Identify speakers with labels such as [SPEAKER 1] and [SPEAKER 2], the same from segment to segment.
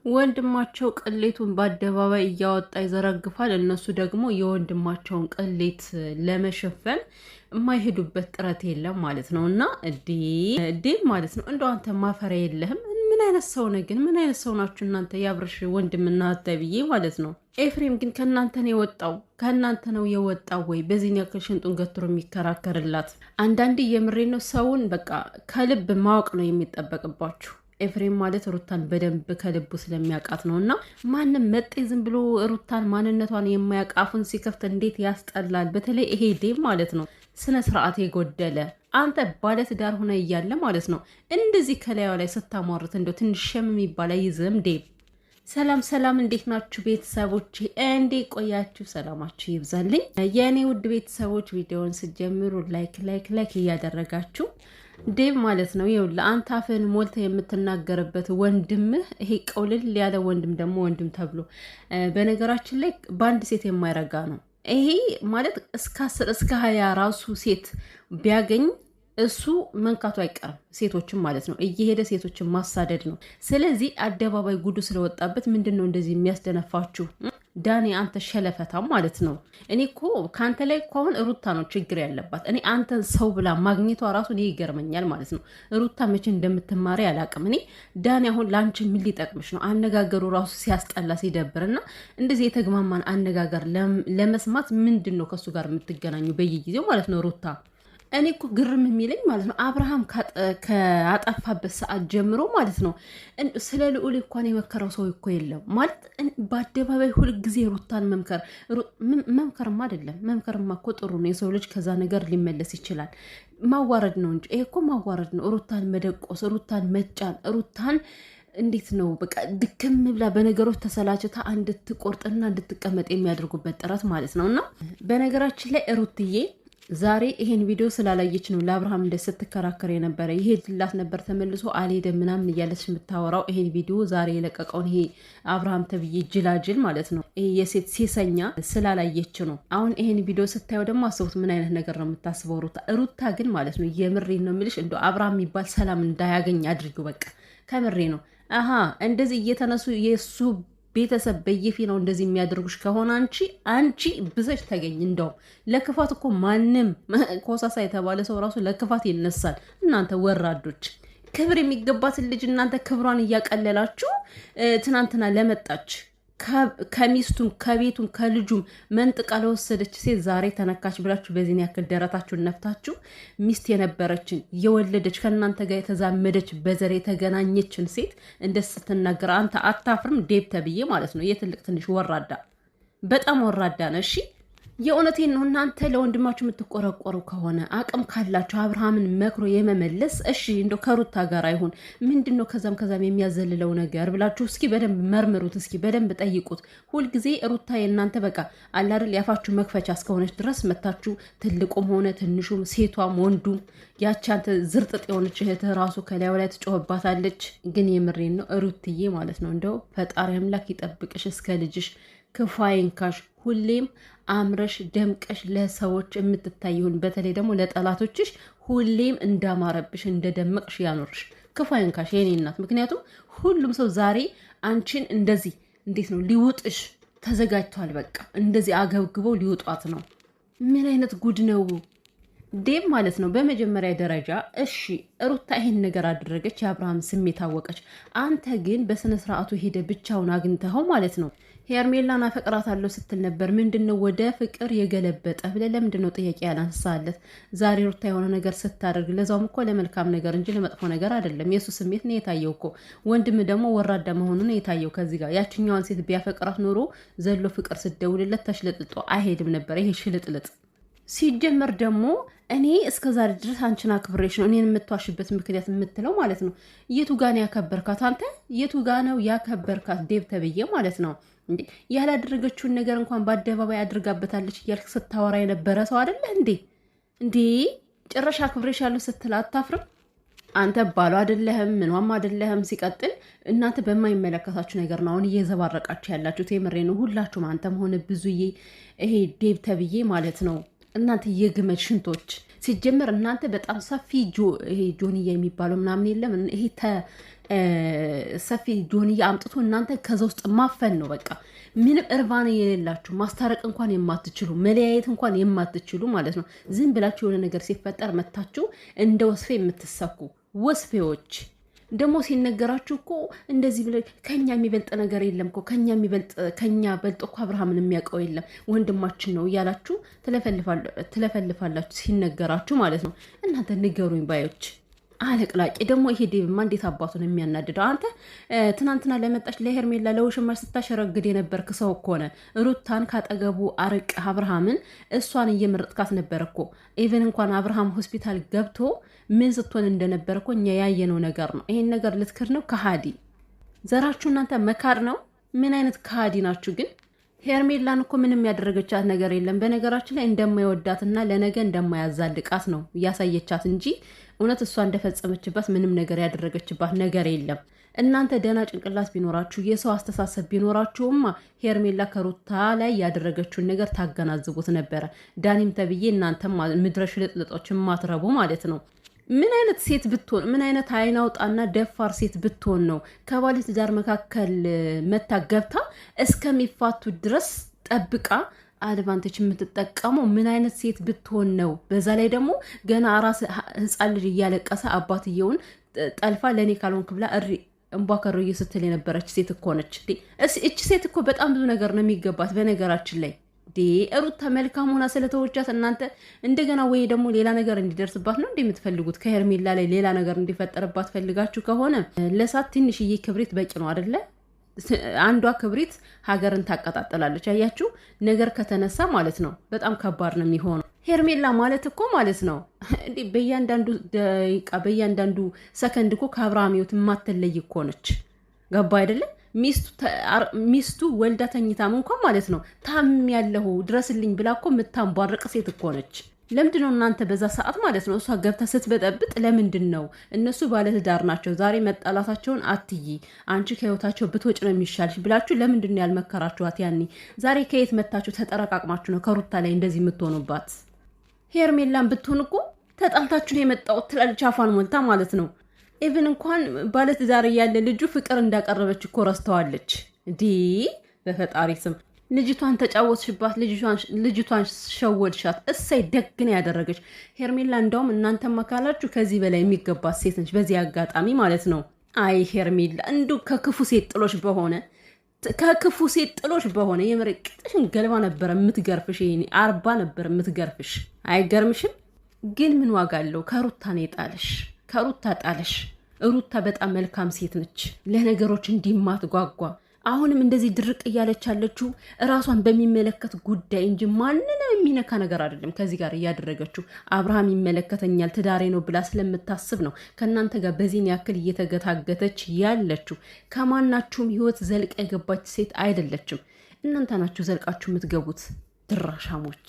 [SPEAKER 1] ወንድማቸው ቅሌቱን በአደባባይ እያወጣ ይዘረግፋል። እነሱ ደግሞ የወንድማቸውን ቅሌት ለመሸፈን የማይሄዱበት ጥረት የለም ማለት ነው። እና ዴብ ማለት ነው እንደው አንተ ማፈሪያ የለህም። ምን አይነት ሰው ነህ ግን? ምን አይነት ሰው ናችሁ እናንተ? የአብርሽ ወንድምና ተብዬ ማለት ነው። ኤፍሬም ግን ከእናንተ ነው የወጣው? ከእናንተ ነው የወጣው ወይ? በዚህን ያክል ሽንጡን ገትሮ የሚከራከርላት? አንዳንዴ የምሬ ነው። ሰውን በቃ ከልብ ማወቅ ነው የሚጠበቅባችሁ። ኤፍሬም ማለት ሩታን በደንብ ከልቡ ስለሚያውቃት ነው። እና ማንም መጤ ዝም ብሎ ሩታን ማንነቷን የማያውቅ አፉን ሲከፍት እንዴት ያስጠላል። በተለይ ይሄ ዴብ ማለት ነው ስነ ስርዓት የጎደለ አንተ ባለትዳር ሆነ እያለ ማለት ነው እንደዚህ ከላዩ ላይ ስታሟርት እንደው ትንሽ ሸም የሚባል አይዝም ዴብ። ሰላም ሰላም፣ እንዴት ናችሁ ቤተሰቦች? እንዴት ቆያችሁ? ሰላማችሁ ይብዛልኝ የእኔ ውድ ቤተሰቦች። ቪዲዮውን ስትጀምሩ ላይክ እያደረጋችሁ ዴብ ማለት ነው ይኸውልህ፣ አንተ አፍህን ሞልተ የምትናገርበት ወንድምህ ይሄ ቀውልል ያለ ወንድም ደግሞ ወንድም ተብሎ በነገራችን ላይ በአንድ ሴት የማይረጋ ነው። ይሄ ማለት እስከ 10 እስከ 20 ራሱ ሴት ቢያገኝ እሱ መንካቱ አይቀርም። ሴቶችን ማለት ነው እየሄደ ሴቶችን ማሳደድ ነው። ስለዚህ አደባባይ ጉዱ ስለወጣበት ምንድን ነው እንደዚህ የሚያስደነፋችሁ? ዳኒ አንተ ሸለፈታም ማለት ነው። እኔ እኮ ከአንተ ላይ እኮ አሁን ሩታ ነው ችግር ያለባት። እኔ አንተን ሰው ብላ ማግኘቷ ራሱ እኔ ይገርመኛል ማለት ነው። ሩታ መቼ እንደምትማሪ አላውቅም። እኔ ዳኒ አሁን ለአንቺ ምን ሊጠቅምሽ ነው? አነጋገሩ ራሱ ሲያስጠላ ሲደብር እና እንደዚህ የተግማማን አነጋገር ለመስማት ምንድን ነው ከእሱ ጋር የምትገናኙ በየጊዜው ማለት ነው ሩታ? እኔ እኮ ግርም የሚለኝ ማለት ነው አብርሃም ከአጠፋበት ሰዓት ጀምሮ ማለት ነው ስለ ልዑል እንኳን የመከረው ሰው እኮ የለም ማለት በአደባባይ ሁል ጊዜ ሩታን መምከርማ አይደለም። መምከርማ እኮ ጥሩ ነው። የሰው ልጅ ከዛ ነገር ሊመለስ ይችላል። ማዋረድ ነው እንጂ ይሄ እኮ ማዋረድ ነው። ሩታን መደቆስ፣ ሩታን መጫን፣ ሩታን እንዴት ነው በቃ ድክም ብላ በነገሮች ተሰላችታ እንድትቆርጥና እንድትቀመጥ የሚያደርጉበት ጥረት ማለት ነው። እና በነገራችን ላይ ሩትዬ ዛሬ ይሄን ቪዲዮ ስላላየች ነው ለአብርሃም እንደ ስትከራከር የነበረ። ይሄ ድላት ነበር ተመልሶ አልሄደም ምናምን እያለች የምታወራው። ይሄን ቪዲዮ ዛሬ የለቀቀውን ይሄ አብርሃም ተብዬ ጅላጅል ማለት ነው ይሄ የሴት ሴሰኛ ስላላየች ነው። አሁን ይሄን ቪዲዮ ስታየው ደግሞ አስቡት ምን አይነት ነገር ነው የምታስበው ሩታ ግን ማለት ነው። የምሬ ነው የምልሽ እንደ አብርሃም የሚባል ሰላም እንዳያገኝ አድርጊው በቃ ከምሬ ነው። እንደዚህ እየተነሱ የሱ ቤተሰብ በየፊ ነው እንደዚህ የሚያደርጉሽ ከሆነ አንቺ ብዘሽ ተገኝ። እንደውም ለክፋት እኮ ማንም ኮሳሳ የተባለ ሰው ራሱ ለክፋት ይነሳል። እናንተ ወራዶች ክብር የሚገባትን ልጅ እናንተ ክብሯን እያቀለላችሁ ትናንትና ለመጣች ከሚስቱም ከቤቱም ከልጁም መንጥቃ ለወሰደች ሴት ዛሬ ተነካች ብላችሁ በዚህን ያክል ደረታችሁን ነፍታችሁ ሚስት የነበረችን የወለደች ከእናንተ ጋር የተዛመደች በዘር የተገናኘችን ሴት እንደስ ስትናገር አንተ አታፍርም? ዴብ ተብዬ ማለት ነው። የትልቅ ትንሽ ወራዳ፣ በጣም ወራዳ ነሽ። የእውነቴን ነው። እናንተ ለወንድማችሁ የምትቆረቆሩ ከሆነ አቅም ካላችሁ አብርሃምን መክሮ የመመለስ እሺ፣ እንደው ከሩታ ጋር አይሁን ምንድን ነው ከዛም የሚያዘልለው ነገር ብላችሁ እስኪ በደንብ መርምሩት፣ እስኪ በደንብ ጠይቁት። ሁልጊዜ ሩታ የእናንተ በቃ አላደል ያፋችሁ መክፈቻ እስከሆነች ድረስ መታችሁ ትልቁም ሆነ ትንሹም ሴቷም ወንዱም ያቺ አንተ ዝርጥጥ የሆነች እህትህ ራሱ ከላዩ ላይ ትጮህባታለች። ግን የምሬን ነው ሩትዬ ማለት ነው እንደው ፈጣሪ አምላክ ይጠብቅሽ እስከ ልጅሽ ክፉ አይንካሽ። ሁሌም አምረሽ ደምቀሽ ለሰዎች የምትታይሁን በተለይ ደግሞ ለጠላቶችሽ ሁሌም እንዳማረብሽ እንደደመቅሽ ያኖርሽ። ክፉ አይንካሽ የኔ እናት። ምክንያቱም ሁሉም ሰው ዛሬ አንቺን እንደዚህ እንዴት ነው ሊውጥሽ ተዘጋጅቷል። በቃ እንደዚህ አገብግበው ሊውጧት ነው። ምን አይነት ጉድ ነው ዴብ ማለት ነው። በመጀመሪያ ደረጃ እሺ ሩታ ይሄን ነገር አደረገች፣ የአብርሃም ስሜት አወቀች። አንተ ግን በስነ ስርዓቱ ሄደ ብቻውን አግኝተኸው ማለት ነው ሄርሜላን አፈቅራታለሁ ስትል ነበር። ምንድነው ወደ ፍቅር የገለበጠ ብለህ ለምንድነው ጥያቄ ያላነሳለት? ዛሬ ሩታ የሆነ ነገር ስታደርግ ለዛውም እኮ ለመልካም ነገር እንጂ ለመጥፎ ነገር አይደለም። የሱ ስሜት ነው የታየው እኮ። ወንድም ደግሞ ወራዳ መሆኑ ነው የታየው። ከዚህ ጋር ያችኛዋን ሴት ቢያፈቅራት ኖሮ ዘሎ ፍቅር ስትደውልለት ተሽለጥጦ አይሄድም ነበር። ይሄ ሽልጥልጥ ሲጀመር ደግሞ እኔ እስከ ዛሬ ድረስ አንቺን አክብሬሽ ነው እኔን የምትዋሽበት ምክንያት የምትለው ማለት ነው። የቱ ጋ ነው ያከበርካት አንተ? የቱ ጋ ነው ያከበርካት ዴብ ተብዬ ማለት ነው? እንዴ ያላደረገችውን ነገር እንኳን በአደባባይ አድርጋበታለች እያልክ ስታወራ የነበረ ሰው አይደለ እንዴ? እንዴ ጭራሽ አክብሬሻለሁ ስትል አታፍርም? አንተ ባሉ አይደለህም ምንም አይደለህም። ሲቀጥል እናንተ በማይመለከታችሁ ነገር ነው አሁን እየዘባረቃችሁ ያላችሁት። የምሬ ነው ሁላችሁም፣ አንተም ሆነ ብዙዬ ይሄ ዴብ ተብዬ ማለት ነው። እናንተ የግመል ሽንቶች ሲጀመር እናንተ በጣም ሰፊ ይሄ ጆንያ የሚባለው ምናምን የለም ይሄ ሰፊ ጆንያ አምጥቶ እናንተ ከዛ ውስጥ ማፈን ነው በቃ። ምንም እርባና የሌላችሁ ማስታረቅ እንኳን የማትችሉ መለያየት እንኳን የማትችሉ ማለት ነው። ዝም ብላችሁ የሆነ ነገር ሲፈጠር መታችሁ እንደ ወስፌ የምትሰኩ ወስፌዎች ደግሞ ሲነገራችሁ እኮ እንደዚህ ብለ ከኛ የሚበልጥ ነገር የለም እኮ ከኛ በልጦ እኮ አብርሃምን የሚያውቀው የለም ወንድማችን ነው እያላችሁ ትለፈልፋላችሁ ሲነገራችሁ ማለት ነው። እናንተ ንገሩኝ ባዮች አለቅላቂ ደግሞ ይሄ ዴብማ እንዴት አባቱን የሚያናድደው። አንተ ትናንትና ለመጣች ለሄርሜላ ለውሽማሽ ስታሸረግድ የነበርክ ሰው እኮ ነህ። ሩታን ካጠገቡ አርቅ አብርሃምን እሷን እየመረጥካት ነበር እኮ። ኢቨን እንኳን አብርሃም ሆስፒታል ገብቶ ምን ስትሆን እንደነበር እኮ እኛ ያየነው ነገር ነው። ይሄን ነገር ልትክድ ነው? ከሃዲ ዘራችሁ እናንተ መካድ ነው። ምን አይነት ከሃዲ ናችሁ ግን? ሄርሜላን እኮ ምንም ያደረገቻት ነገር የለም። በነገራችን ላይ እንደማይወዳትና ለነገ እንደማያዛልቃት ነው እያሳየቻት እንጂ እውነት እሷ እንደፈጸመችባት ምንም ነገር ያደረገችባት ነገር የለም። እናንተ ደህና ጭንቅላት ቢኖራችሁ የሰው አስተሳሰብ ቢኖራችሁማ ሄርሜላ ከሩታ ላይ ያደረገችውን ነገር ታገናዝቡት ነበረ። ዳኒም ተብዬ እናንተም ምድረ ሽልጥልጦች ማትረቡ ማለት ነው። ምን አይነት ሴት ብትሆን ምን አይነት አይን አውጣና ደፋር ሴት ብትሆን ነው ከባለ ትዳር መካከል መታ ገብታ እስከሚፋቱ ድረስ ጠብቃ አድቫንቴጅ የምትጠቀመው? ምን አይነት ሴት ብትሆን ነው? በዛ ላይ ደግሞ ገና አራስ ህፃን ልጅ እያለቀሰ አባትየውን ጠልፋ ለእኔ ካልሆንክ ብላ እንቧከሮዬ ስትል የነበረች ሴት እኮ ነች። እቺ ሴት እኮ በጣም ብዙ ነገር ነው የሚገባት በነገራችን ላይ። ሩታ መልካም ሆና ስለተወጃት እናንተ እንደገና ወይ ደግሞ ሌላ ነገር እንዲደርስባት ነው እንደምትፈልጉት? ከሄርሜላ ላይ ሌላ ነገር እንዲፈጠርባት ፈልጋችሁ ከሆነ ለሳት ትንሽዬ ክብሪት በቂ ነው አይደለ? አንዷ ክብሪት ሀገርን ታቀጣጥላለች። አያችሁ፣ ነገር ከተነሳ ማለት ነው በጣም ከባድ ነው የሚሆነው። ሄርሜላ ማለት እኮ ማለት ነው እንዴ በእያንዳንዱ ደቂቃ በእያንዳንዱ ሰከንድ እኮ ከአብርሃም ህይወት የማትለይ እኮ ነች። ገባ አይደለም? ሚስቱ ወልዳ ተኝታም እንኳን ማለት ነው ታም ያለሁ ድረስልኝ ብላ እኮ የምታንቧርቅ ሴት እኮ ነች። ለምንድን ነው እናንተ በዛ ሰዓት ማለት ነው እሷ ገብታ ስትበጠብጥ? ለምንድን ነው እነሱ ባለትዳር ናቸው፣ ዛሬ መጣላታቸውን አትይ አንቺ ከህይወታቸው ብትወጭ ነው የሚሻልሽ ብላችሁ ለምንድን ነው ያልመከራችኋት? ያኔ ዛሬ ከየት መታችሁ ተጠረቃቅማችሁ ነው ከሩታ ላይ እንደዚህ የምትሆኑባት? ሄርሜላን ብትሆን እኮ ተጣልታችሁ ነው የመጣሁት ትላለች አፏን ሞልታ ማለት ነው። ኢቭን እንኳን ባለትዳር ያለ ልጁ ፍቅር እንዳቀረበች እኮ ረስተዋለች። በፈጣሪ ስም ልጅቷን ተጫወትሽባት፣ ልጅቷን ሸወድሻት። እሰይ ደግን ያደረገች ሄርሜላ። እንደውም እናንተ መካላችሁ ከዚህ በላይ የሚገባት ሴት ነች። በዚህ አጋጣሚ ማለት ነው። አይ ሄርሜላ እንዱ ከክፉ ሴት ጥሎሽ በሆነ የመረቅጥሽን ገልባ ነበረ የምትገርፍሽ። ይሄኔ 40 ነበር የምትገርፍሽ። አይገርምሽም? ግን ምን ዋጋ አለው? ከሩታ ነው የጣለሽ። ከሩታ ጣለሽ። ሩታ በጣም መልካም ሴት ነች፣ ለነገሮች እንዲማትጓጓ። አሁንም እንደዚህ ድርቅ እያለች ያለችው እራሷን በሚመለከት ጉዳይ እንጂ ማንንም የሚነካ ነገር አይደለም። ከዚህ ጋር እያደረገችው አብርሃም ይመለከተኛል ትዳሬ ነው ብላ ስለምታስብ ነው ከእናንተ ጋር በዚህን ያክል እየተገታገተች ያለችው። ከማናችሁም ህይወት ዘልቃ የገባች ሴት አይደለችም። እናንተ ናችሁ ዘልቃችሁ የምትገቡት ድራሻሞች።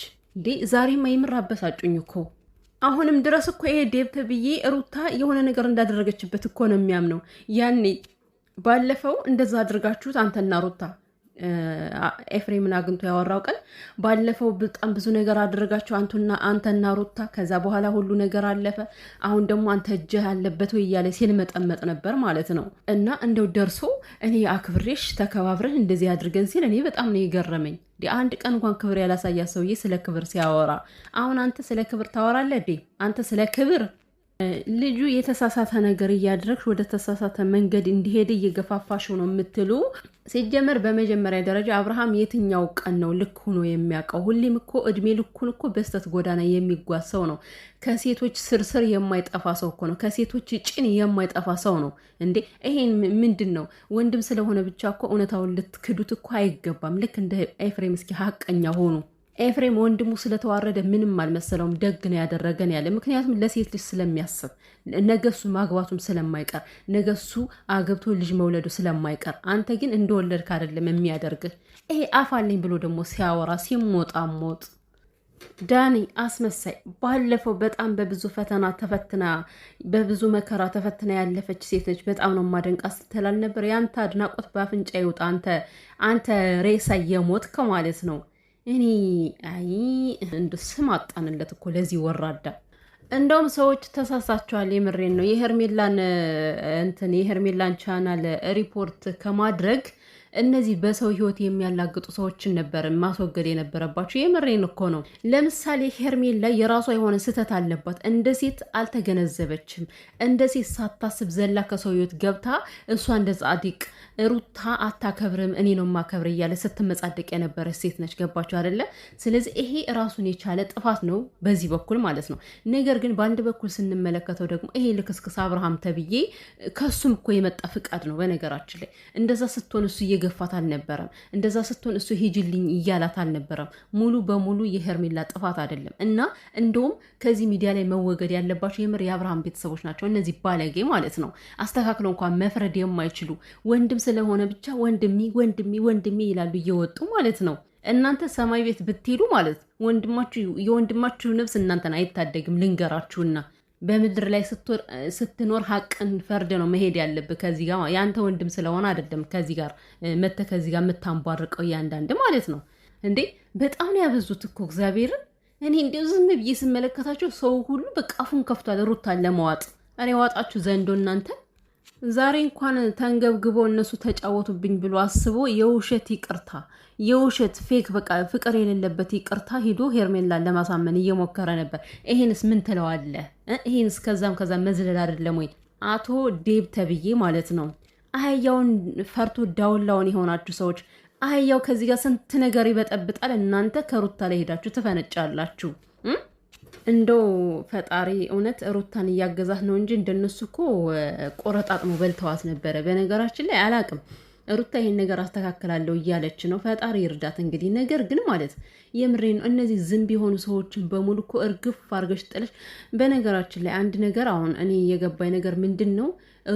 [SPEAKER 1] ዛሬማ የምር አበሳጩኝ እኮ። አሁንም ድረስ እኮ ይሄ ዴብ ተብዬ ሩታ የሆነ ነገር እንዳደረገችበት እኮ ነው የሚያምነው። ያኔ ባለፈው እንደዛ አድርጋችሁት አንተና ሩታ ኤፍሬምን አግኝቶ ያወራው ቀን ባለፈው በጣም ብዙ ነገር አደረጋችሁ አንተና ሩታ። ከዛ በኋላ ሁሉ ነገር አለፈ። አሁን ደግሞ አንተ እጅህ ያለበት ወይ እያለ ሲል መጠመጥ ነበር ማለት ነው። እና እንደው ደርሶ እኔ አክብሬሽ ተከባብረን እንደዚህ አድርገን ሲል እኔ በጣም ነው የገረመኝ። አንድ ቀን እንኳን ክብር ያላሳያ ሰውዬ ስለ ክብር ሲያወራ አሁን አንተ ስለ ክብር ታወራለህ? አንተ ስለ ክብር ልጁ የተሳሳተ ነገር እያደረግሽ ወደ ተሳሳተ መንገድ እንዲሄድ እየገፋፋሽ ነው የምትሉ። ሲጀመር በመጀመሪያ ደረጃ አብርሃም የትኛው ቀን ነው ልክ ሆኖ የሚያውቀው? ሁሌም እኮ እድሜ ልኩን እኮ በስተት ጎዳና የሚጓዝ ሰው ነው። ከሴቶች ስርስር የማይጠፋ ሰው እኮ ነው። ከሴቶች ጭን የማይጠፋ ሰው ነው እንዴ! ይሄን ምንድን ነው? ወንድም ስለሆነ ብቻ እኮ እውነታውን ልትክዱት እኮ አይገባም። ልክ እንደ ኤፍሬም እስኪ ሀቀኛ ሆኑ። ኤፍሬም ወንድሙ ስለተዋረደ ምንም አልመሰለውም። ደግ ነው ያደረገን ያለ። ምክንያቱም ለሴት ልጅ ስለሚያስብ ነገሱ ማግባቱም ስለማይቀር ነገሱ አገብቶ ልጅ መውለዱ ስለማይቀር፣ አንተ ግን እንደወለድክ አይደለም የሚያደርግህ። ይሄ አፋለኝ ብሎ ደግሞ ሲያወራ ሲሞጣሞጥ ዳኒ አስመሳይ። ባለፈው በጣም በብዙ ፈተና ተፈትና በብዙ መከራ ተፈትና ያለፈች ሴት ነች። በጣም ነው ማደንቃ ስትላል ነበር። ያንተ አድናቆት በአፍንጫ ይውጣ። አንተ ሬሳ የሞትከው ማለት ነው። እኔ እንደ ስም አጣንለት እኮ ለዚህ ወራዳ። እንደውም ሰዎች ተሳሳቸዋል። የምሬን ነው። የሄርሜላን ቻናል ሪፖርት ከማድረግ እነዚህ በሰው ህይወት የሚያላግጡ ሰዎችን ነበር ማስወገድ የነበረባቸው። የምሬን እኮ ነው። ለምሳሌ ሄርሜላ የራሷ የሆነ ስህተት አለባት። እንደ ሴት አልተገነዘበችም። እንደ ሴት ሳታስብ ዘላ ከሰው ህይወት ገብታ እሷ እንደ ጻድቅ ሩታ አታከብርም እኔ ነው ማከብር እያለ ስትመጻደቅ የነበረች ሴት ነች። ገባችሁ አይደለ? ስለዚህ ይሄ ራሱን የቻለ ጥፋት ነው በዚህ በኩል ማለት ነው። ነገር ግን በአንድ በኩል ስንመለከተው ደግሞ ይሄ ልክስክስ አብርሃም ተብዬ ከሱም እኮ የመጣ ፍቃድ ነው። በነገራችን ላይ እንደዛ ስትሆን እሱ እየገፋት አልነበረም። እንደዛ ስትሆን እሱ ሂጅልኝ እያላት አልነበረም። ሙሉ በሙሉ የሄርሜላ ጥፋት አይደለም። እና እንደውም ከዚህ ሚዲያ ላይ መወገድ ያለባቸው የምር የአብርሃም ቤተሰቦች ናቸው። እነዚህ ባለጌ ማለት ነው። አስተካክለው እንኳን መፍረድ የማይችሉ ወንድም ስለሆነ ብቻ ወንድሜ ይላሉ እየወጡ ማለት ነው። እናንተ ሰማይ ቤት ብትሄዱ ማለት የወንድማችሁ ነፍስ እናንተን አይታደግም። ልንገራችሁና በምድር ላይ ስትኖር ሀቅን ፈርደ ነው መሄድ ያለብህ። ከዚህ ጋር የአንተ ወንድም ስለሆነ አይደለም ከዚህ ጋር የምታንቧርቀው እያንዳንድ ማለት ነው። እንዴ በጣም ነው ያበዙት እኮ እግዚአብሔርን። እኔ እንዲሁ ዝም ብዬ ስመለከታቸው ሰው ሁሉ በቃ አፉን ከፍቷል ሩታን ለመዋጥ። እኔ ዋጣችሁ ዘንዶ እናንተ። ዛሬ እንኳን ተንገብግቦ እነሱ ተጫወቱብኝ ብሎ አስቦ የውሸት ይቅርታ የውሸት ፌክ በቃ ፍቅር የሌለበት ይቅርታ ሂዶ ሄርሜላን ለማሳመን እየሞከረ ነበር። ይሄንስ ምን ትለዋለህ? ይሄንስ ከዛም መዝለል አይደለም ወይ? አቶ ዴብ ተብዬ ማለት ነው። አህያውን ፈርቶ ዳውላውን የሆናችሁ ሰዎች አህያው ከዚህ ጋር ስንት ነገር ይበጠብጣል። እናንተ ከሩታ ላይ ሄዳችሁ ትፈነጫላችሁ። እንደው ፈጣሪ እውነት ሩታን እያገዛት ነው እንጂ እንደነሱ እኮ ቆረጣጥሞ በልተዋት ነበረ። በነገራችን ላይ አላቅም ሩታ ይሄን ነገር አስተካክላለሁ እያለች ነው። ፈጣሪ ይርዳት እንግዲህ። ነገር ግን ማለት የምሬ ነው እነዚህ ዝንብ የሆኑ ሰዎችን በሙሉ እኮ እርግፍ አርገሽ ጥለሽ። በነገራችን ላይ አንድ ነገር አሁን እኔ የገባኝ ነገር ምንድን ነው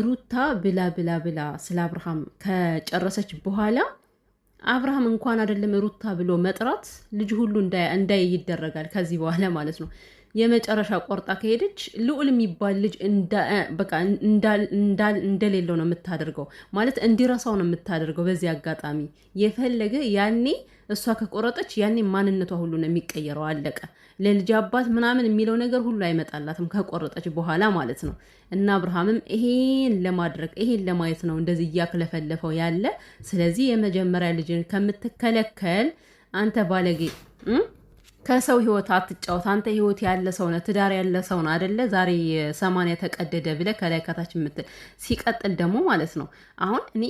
[SPEAKER 1] ሩታ ብላ ስለ አብርሃም ከጨረሰች በኋላ አብርሃም እንኳን አይደለም ሩታ ብሎ መጥራት ልጅ ሁሉ እንዳይ ይደረጋል ከዚህ በኋላ ማለት ነው። የመጨረሻ ቆርጣ ከሄደች ልዑል የሚባል ልጅ እንደሌለው ነው የምታደርገው፣ ማለት እንዲረሳው ነው የምታደርገው። በዚህ አጋጣሚ የፈለገ ያኔ እሷ ከቆረጠች ያኔ ማንነቷ ሁሉ ነው የሚቀየረው። አለቀ። ለልጅ አባት ምናምን የሚለው ነገር ሁሉ አይመጣላትም ከቆረጠች በኋላ ማለት ነው። እና አብርሃምም ይሄን ለማድረግ ይሄን ለማየት ነው እንደዚህ እያክለፈለፈው ያለ። ስለዚህ የመጀመሪያ ልጅን ከምትከለከል አንተ ባለጌ ከሰው ህይወት አትጫወት። አንተ ህይወት ያለ ሰው ነህ፣ ትዳር ያለ ሰው ነው አይደለ? ዛሬ 80 ተቀደደ ብለህ ከላይ ከታች የምትል ሲቀጥል ደግሞ ማለት ነው። አሁን እኔ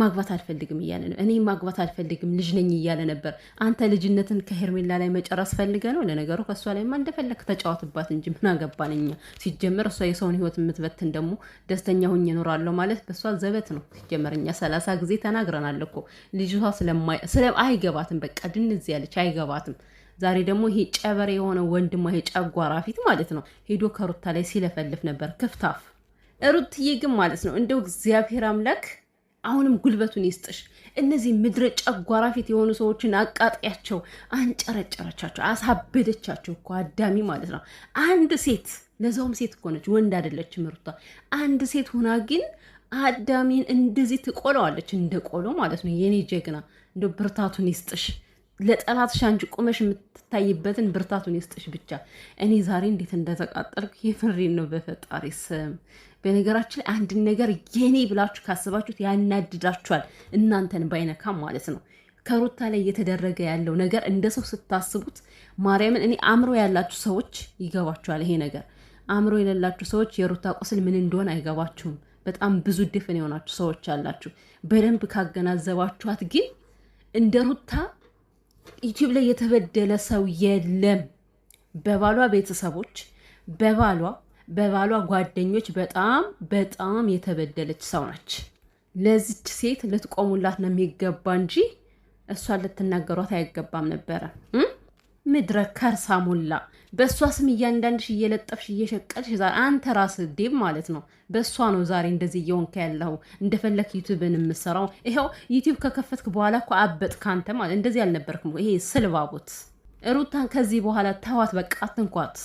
[SPEAKER 1] ማግባት አልፈልግም እያለ ነው። እኔ ማግባት አልፈልግም ልጅ ነኝ እያለ ነበር። አንተ ልጅነትን ከሄርሜላ ላይ መጨረስ ፈልገ ነው? ለነገሩ ከእሷ ላይማ እንደፈለግ ተጫወትባት እንጂ ምን አገባን እኛ። ሲጀመር እሷ የሰውን ህይወት የምትበትን ደግሞ ደስተኛ ሁኝ እኖራለሁ ማለት በእሷ ዘበት ነው። ሲጀመር እኛ 30 ጊዜ ተናግረናል እኮ ልጅቷ አይገባትም። በቃ ድንዝ ያለች አይገባትም። ዛሬ ደግሞ ይሄ ጨበሬ የሆነ ወንድሟ ይሄ ጨጓራ ፊት ማለት ነው ሄዶ ከሩታ ላይ ሲለፈልፍ ነበር ክፍታፍ። ሩትዬ ግን ማለት ነው እንደው እግዚአብሔር አምላክ አሁንም ጉልበቱን ይስጥሽ። እነዚህ ምድረ ጨጓራ ፊት የሆኑ ሰዎችን አቃጥያቸው፣ አንጨረጨረቻቸው፣ አሳበደቻቸው እኮ አዳሚ ማለት ነው። አንድ ሴት ለዛውም ሴት እኮ ነች፣ ወንድ አይደለችም ሩታ። አንድ ሴት ሆና ግን አዳሚን እንደዚህ ትቆለዋለች፣ እንደ ቆሎ ማለት ነው። የኔ ጀግና እንደው ብርታቱን ይስጥሽ። ለጠላትሽ አንቺ ቁመሽ የምትታይበትን ብርታቱን ይስጥሽ ብቻ። እኔ ዛሬ እንዴት እንደተቃጠልኩ የፍሬን ነው በፈጣሪ ስም። በነገራችን አንድ ነገር የኔ ብላችሁ ካስባችሁት ያናድዳችኋል፣ እናንተን ባይነካም ማለት ነው። ከሩታ ላይ እየተደረገ ያለው ነገር እንደ ሰው ስታስቡት ማርያምን፣ እኔ አእምሮ ያላችሁ ሰዎች ይገባችኋል ይሄ ነገር። አእምሮ የሌላችሁ ሰዎች የሩታ ቁስል ምን እንደሆነ አይገባችሁም። በጣም ብዙ ድፍን የሆናችሁ ሰዎች አላችሁ። በደንብ ካገናዘባችኋት ግን እንደ ሩታ ዩቲዩብ ላይ የተበደለ ሰው የለም። በባሏ ቤተሰቦች፣ በባሏ ጓደኞች በጣም የተበደለች ሰው ነች። ለዚች ሴት ልትቆሙላት ነው የሚገባ እንጂ እሷን ልትናገሯት አይገባም ነበረ። ምድረ ከርሳ ሞላ። በእሷ ስም እያንዳንድሽ እየለጠፍሽ እየሸቀልሽ ዛሬ አንተ ራስህ ዴብ ማለት ነው። በእሷ ነው ዛሬ እንደዚህ እየሆንክ ያለው እንደፈለክ ዩቲዩብን የምሰራው። ይኸው ዩቲዩብ ከከፈትክ በኋላ እኮ አበጥክ አንተ ማለት እንደዚህ አልነበርክም። ይሄ ስልባቦት ሩታን ከዚህ በኋላ ተዋት፣ በቃ አትንኳት።